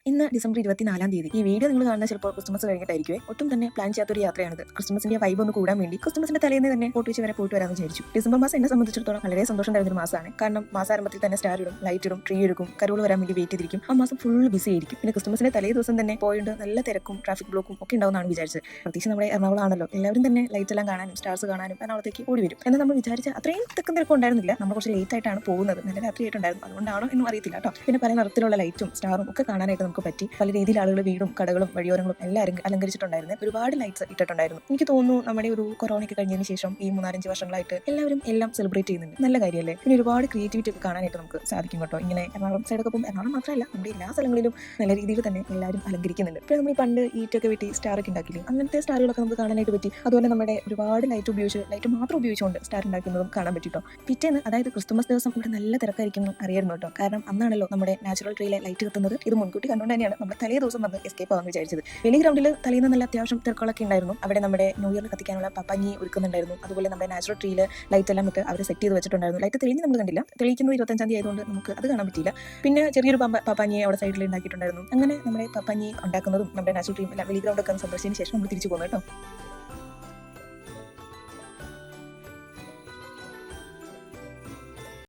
ഇന്ന് ഡിസംബർ 24 തീയതി. ഈ വീഡിയോ നിങ്ങൾ കാണുന്ന ചിലപ്പോൾ ക്രിസ്മസ് കഴിഞ്ഞിട്ടായിരിക്കുമേ. ഒട്ടും തന്നെ പ്ലാൻ ചെയ്യാത്തൊരു യാത്രയാണിത്. ക്രിസ്മസിന്റെ വൈബ് ഒന്ന് കൂടാൻ വേണ്ടി ക്രിസ്മസിന്റെ തലേന്ന് തന്നെ ഫോർട്ട് ബീച്ച് വരെ പോയിട്ട് വരാമെന്ന് വിചാരിച്ചു. ഡിസംബർ മാസം എന്നെ സംബന്ധിച്ചിടത്തോളം വളരെ സന്തോഷം തരുന്ന ഒരു മാസമാണ്. കാരണം മാസാരംഭത്തിൽ തന്നെ സ്റ്റാർ ഇടും, ലൈറ്റ് ഇടും, ട്രീ എടുക്കും, കരോൾ വരാൻ വേണ്ടി വെയിറ്റ് ചെയ്തിരിക്കും. ആ മാസം ഫുൾ ബിസി ആയിരിക്കും. പിന്നെ ക്രിസ്മസിന്റെ തലേ ദിവസം തന്നെ പോയിട്ട് നല്ല തിരക്കും ട്രാഫിക് ബ്ലോക്കും ഒക്കെ ഉണ്ടാവുന്നതാണ് വിചാരിച്ചത്. പ്രത്യേകിച്ച് നമ്മുടെ എറണാകുളം ആണല്ലോ, എല്ലാവരും തന്നെ ലൈറ്റ് എല്ലാം കാണാനും സ്റ്റാർസ് കാണാനും എറണാകുളത്തേക്ക് ഓടി വരും. എന്നാൽ നമ്മൾ വിചാരിച്ച അത്രയും തിക്കും തിരക്കും ഉണ്ടായിരുന്നില്ല. നമ്മൾ കുറച്ച് ലേറ്റ് ആയിട്ടാണ് പോകുന്നത്. നല്ല രാത്രിയായിട്ടുണ്ടായിരുന്നു. അതുകൊണ്ടാണോ എന്നും അറിയത്തില്ല കേട്ടോ. പിന്നെ പല നിറത്തിലുള്ള ലൈറ്റും സ്റ്റാറും ഒക്കെ കാണാനായിട്ട് നമുക്ക് പറ്റി. പല രീതിയിൽ ആളുകൾ വീടും കടകളും വഴിയോരങ്ങളും എല്ലാം അലങ്കരിച്ചിട്ടുണ്ടായിരുന്നു. ഒരുപാട് ലൈറ്റ്സ് ഇട്ടിട്ടുണ്ടായിരുന്നു. എനിക്ക് തോന്നുന്നു നമ്മുടെ ഒരു കൊറോണയ്ക്ക് കഴിഞ്ഞതിന് ശേഷം ഈ 3-5 വർഷങ്ങളായിട്ട് എല്ലാവരും എല്ലാം സെലിബ്രേറ്റ് ചെയ്യുന്നുണ്ട്. നല്ല കാര്യമല്ലേ. പിന്നെ ഒരുപാട് ക്രിയേറ്റിവിറ്റി ഒക്കെ കാണാനായിട്ട് നമുക്ക് സാധിക്കും കേട്ടോ. ഇങ്ങനെ എറണാകുളം സൈഡൊക്കെ പോകുമ്പോൾ എറണാകുളം മാത്രമല്ല നമ്മുടെ എല്ലാ സ്ഥലങ്ങളിലും നല്ല രീതിയിൽ തന്നെ എല്ലാവരും അലങ്കരിക്കുന്നുണ്ട്. പിന്നെ നമ്മൾ പണ്ട് ഈറ്റൊക്കെ വെട്ടി സ്റ്റാറൊക്കെ ഉണ്ടാക്കില്ലേ, അങ്ങനത്തെ സ്റ്റാറുകളൊക്കെ നമുക്ക് കാണാനായിട്ട് പറ്റി. അതുപോലെ നമ്മുടെ ഒരുപാട് ലൈറ്റ് മാത്രം ഉപയോഗിച്ചുകൊണ്ട് സ്റ്റാർ ഉണ്ടാക്കുന്നതും കാണാൻ പറ്റിട്ടോ. പിറ്റേന്ന് അതായത് ക്രിസ്മസ് ദിവസം ഇവിടെ നല്ല തിരക്കായിരിക്കും അറിയായിരുന്നു കേട്ടോ. കാരണം അന്നാണല്ലോ നമ്മുടെ നാച്ചുറൽ ട്രീയിലെ ലൈറ്റ് കത്തുന്നത്. ഇത് മുൻകൂട്ടി കണ്ടുകൊണ്ട് തന്നെയാണ് നമ്മൾ തലേ ദിവസം വന്ന് എസ്കേപ്പ് ആവാന്ന് വിചാരിച്ചത്. വലിയ ഗ്രൗണ്ടിൽ തലേന്ന് നല്ല അത്യാവശ്യം തിരക്കുകളൊക്കെ ഉണ്ടായിരുന്നു. അവിടെ നമ്മുടെ ന്യൂ ഇയറിന് കത്തിക്കാനുള്ള പപ്പാഞ്ഞി ഒരുക്കുന്നുണ്ടായിരുന്നു. അതുപോലെ നമ്മുടെ നാച്ചുറൽ ട്രീയിൽ ലൈറ്റ് എല്ലാം ഒക്കെ അവർ സെറ്റ് ചെയ്ത് വെച്ചിട്ടുണ്ടായിരുന്നു. ലൈറ്റ് തെളിഞ്ഞ് നമ്മൾ കണ്ടില്ല. തെളിയിക്കുന്നത് 25 ആയതുകൊണ്ട് നമുക്ക് അത് കാണാൻ പറ്റിയില്ല. പിന്നെ ചെറിയൊരു പപ്പാഞ്ഞിയെ അവിടെ സൈഡിൽ ഉണ്ടാക്കിയിട്ടുണ്ടായിരുന്നു. അങ്ങനെ നമ്മുടെ പപ്പാഞ്ഞി ഉണ്ടാക്കുന്നതും നമ്മുടെ നാച്ചുറൽ ട്രീ വലിയ ഗ്രൗണ്ടൊക്കെ സന്ദർശിച്ചതിന് ശേഷം നമ്മൾ തിരിച്ചു പോകുന്നു കേട്ടോ.